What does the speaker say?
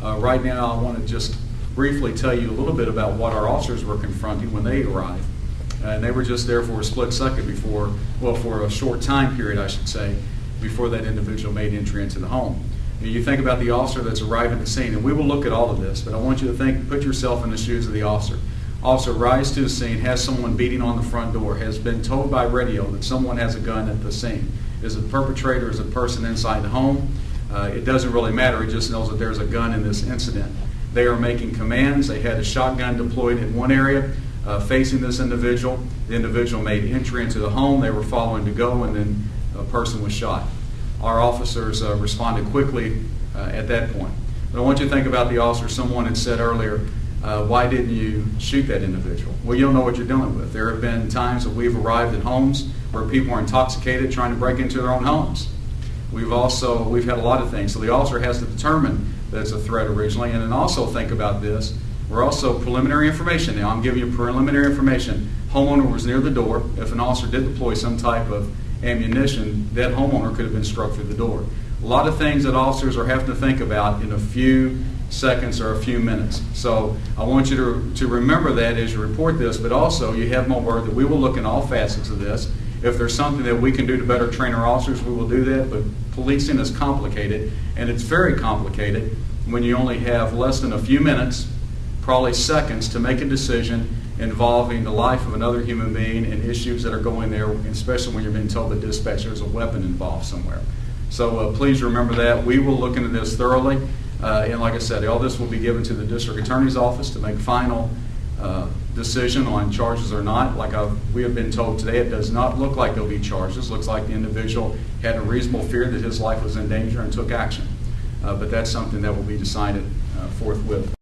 Right now, I want to just briefly tell you a little bit about what our officers were confronting when they arrived. And they were just there for a split second before, well, for a short time period, I should say, before that individual made entry into the home. You think about the officer that's arrived at the scene, and we will look at all of this, but I want you to put yourself in the shoes of the officer. Officer arrives to the scene, has someone beating on the front door, has been told by radio that someone has a gun at the scene. Is it the perpetrator, is it a person inside the home? It doesn't really matter, he just knows that there's a gun in this incident. They are making commands. They had a shotgun deployed in one area facing this individual. The individual made entry into the home. They were following to go, and then a person was shot. Our officers responded quickly at that point. But I want you to think about the officer. Someone had said earlier, why didn't you shoot that individual? Well, you don't know what you're dealing with. There have been times that we've arrived at homes where people are intoxicated trying to break into their own homes. We've had a lot of things. So the officer has to determine that it's a threat originally. And then also think about this. We're also preliminary information now. I'm giving you preliminary information. Homeowner was near the door. If an officer did deploy some type of ammunition, that homeowner could have been struck through the door. A lot of things that officers are having to think about in a few seconds or a few minutes. So I want you to remember that as you report this, but also you have my word that we will look in all facets of this. If there's something that we can do to better train our officers, we will do that, but policing is complicated, and it's very complicated when you only have less than a few minutes, probably seconds, to make a decision involving the life of another human being and issues that are going there, especially when you're being told that dispatch there's a weapon involved somewhere. So please remember that. We will look into this thoroughly, and like I said, all this will be given to the district attorney's office to make final decision on charges or not. Like we have been told today, it does not look like there'll be charges. Looks like the individual had a reasonable fear that his life was in danger and took action. But that's something that will be decided forthwith.